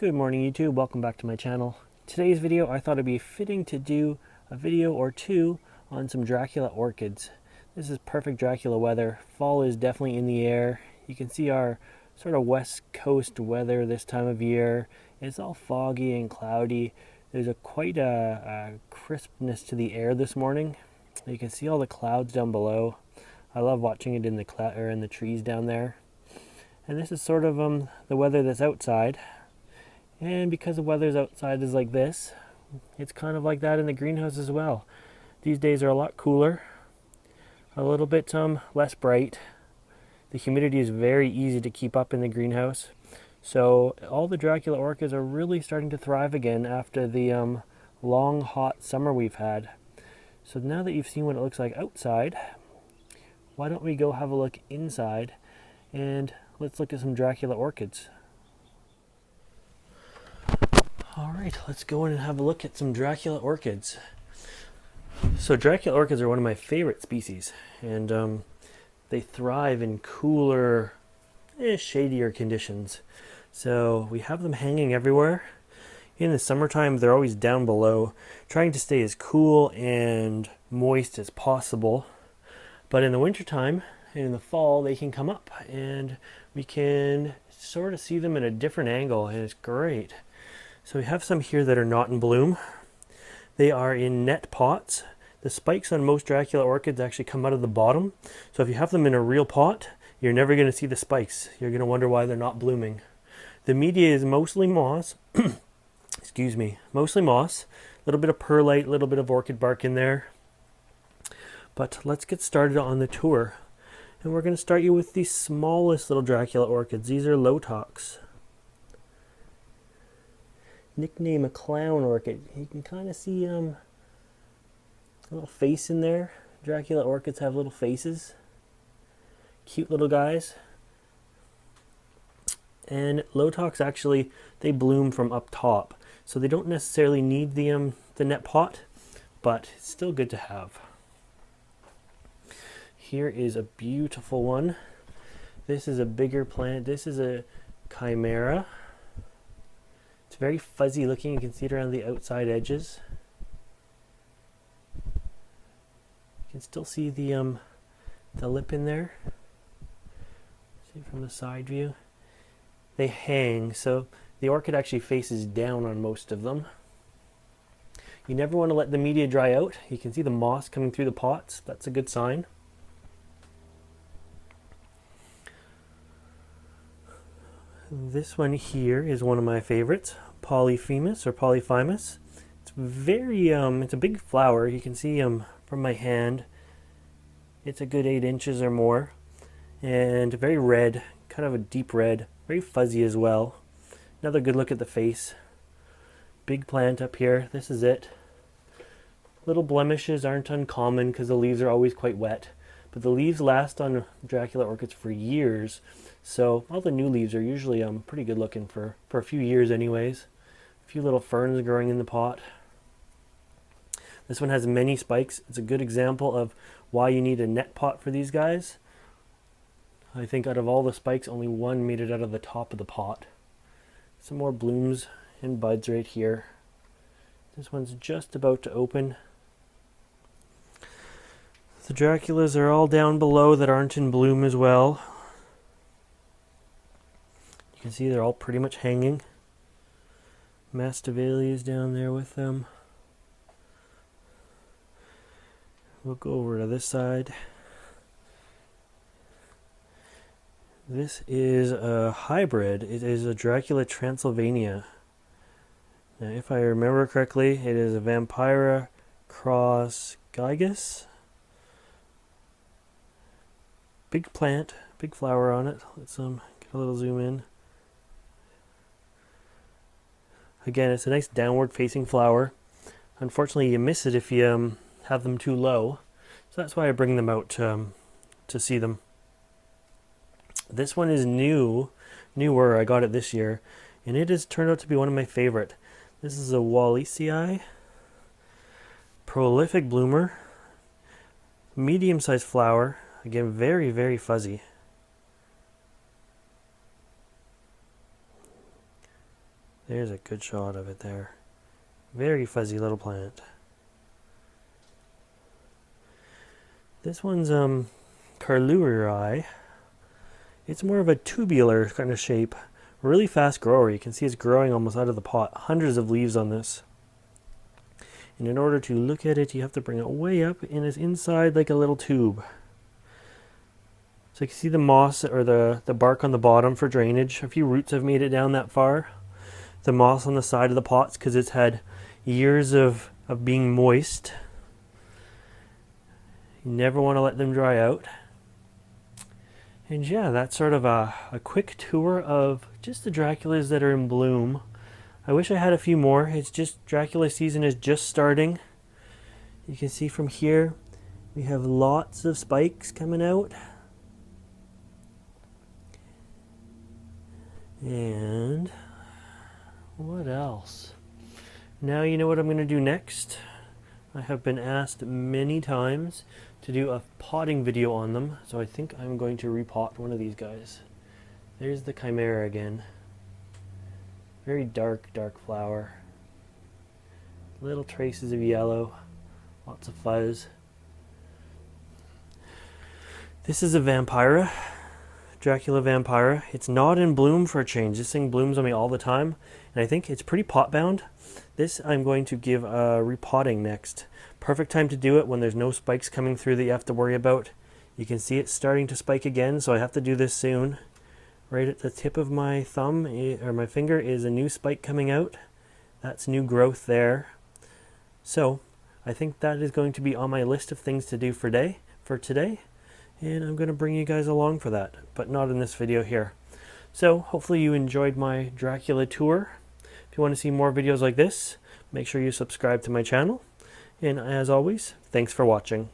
Good morning YouTube, welcome back to my channel. Today's video I thought it'd be fitting to do a video or two on some Dracula orchids. This is perfect Dracula weather. Fall is definitely in the air. You can see our sort of west coast weather this time of year. It's all foggy and cloudy. There's quite a crispness to the air this morning. You can see all the clouds down below. I love watching it in the trees down there. And this is sort of the weather that's outside. And because the weather's outside is like this, it's kind of like that in the greenhouse as well. These days are a lot cooler, a little bit less bright. The humidity is very easy to keep up in the greenhouse. So all the Dracula orchids are really starting to thrive again after the long hot summer we've had. So now that you've seen what it looks like outside, why don't we go have a look inside and let's look at some Dracula orchids. Alright, let's go in and have a look at some Dracula orchids. So Dracula orchids are one of my favorite species, and they thrive in cooler, shadier conditions. So we have them hanging everywhere. In the summertime, they're always down below, trying to stay as cool and moist as possible. But in the wintertime and in the fall, they can come up, and we can sort of see them at a different angle, and it's great. So we have some here that are not in bloom. They are in net pots. The spikes on most Dracula orchids actually come out of the bottom. So if you have them in a real pot, you're never going to see the spikes. You're going to wonder why they're not blooming. The media is mostly moss. Excuse me. Mostly moss. A little bit of perlite, a little bit of orchid bark in there. But let's get started on the tour. And we're going to start you with the smallest little Dracula orchids. These are Lotox. Nickname a clown orchid. You can kind of see a little face in there. Dracula orchids have little faces. Cute little guys. And Lotox actually, they bloom from up top. So they don't necessarily need the net pot, but it's still good to have. Here is a beautiful one. This is a bigger plant. This is a Chimera. It's very fuzzy looking. You can see it around the outside edges. You can still see the lip in there. See from the side view. They hang, so the orchid actually faces down on most of them. You never want to let the media dry out. You can see the moss coming through the pots. That's a good sign. This one here is one of my favorites, Polyphemus or Polyphemus. It's very, it's a big flower. You can see from my hand. It's a good 8 inches or more, and very red, kind of a deep red, very fuzzy as well. Another good look at the face. Big plant up here. This is it. Little blemishes aren't uncommon because the leaves are always quite wet. But the leaves last on Dracula orchids for years, so all the new leaves are usually pretty good looking for a few years anyways. A few little ferns growing in the pot. This one has many spikes. It's a good example of why you need a net pot for these guys. I think out of all the spikes, only one made it out of the top of the pot. Some more blooms and buds right here. This one's just about to open. The Draculas are all down below that aren't in bloom as well. You can see they're all pretty much hanging. Masdevallia is down there with them. We'll go over to this side. This is a hybrid. It is a Dracula Transylvania. Now, if I remember correctly, it is a Vampira cross Gigas. Big plant, big flower on it. Let's get a little zoom in. Again, it's a nice downward facing flower. Unfortunately, you miss it if you have them too low. So that's why I bring them out to see them. This one is newer. I got it this year, and it has turned out to be one of my favorite. This is a Wally, prolific bloomer, medium-sized flower. Again, very, very fuzzy. There's a good shot of it there. Very fuzzy little plant. This one's Carlurii. It's more of a tubular kind of shape. Really fast grower. You can see it's growing almost out of the pot. Hundreds of leaves on this. And in order to look at it, you have to bring it way up, and it's inside like a little tube. So you can see the moss or the bark on the bottom for drainage. A few roots have made it down that far. The moss on the side of the pots because it's had years of being moist. You never want to let them dry out. And yeah, that's sort of a quick tour of just the Draculas that are in bloom. I wish I had a few more. It's just Dracula season is just starting. You can see from here we have lots of spikes coming out. And what else? Now you know what I'm going to do next. I have been asked many times to do a potting video on them, so I think I'm going to repot one of these guys. There's the Chimera again. Very dark flower. Little traces of yellow. Lots of fuzz. This is a Vampira. Dracula Vampira. It's not in bloom for a change. This thing blooms on me all the time, and I think it's pretty pot bound. This I'm going to give a repotting next. Perfect time to do it when there's no spikes coming through that you have to worry about. You can see it starting to spike again, so I have to do this soon. Right at the tip of my thumb or my finger is a new spike coming out. That's new growth there. So I think that is going to be on my list of things to do for today. And I'm going to bring you guys along for that, but not in this video here. So hopefully you enjoyed my Dracula tour. If you want to see more videos like this, make sure you subscribe to my channel. And as always, thanks for watching.